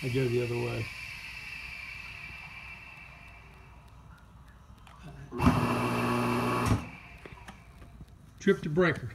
I go the other way. Trip to breaker.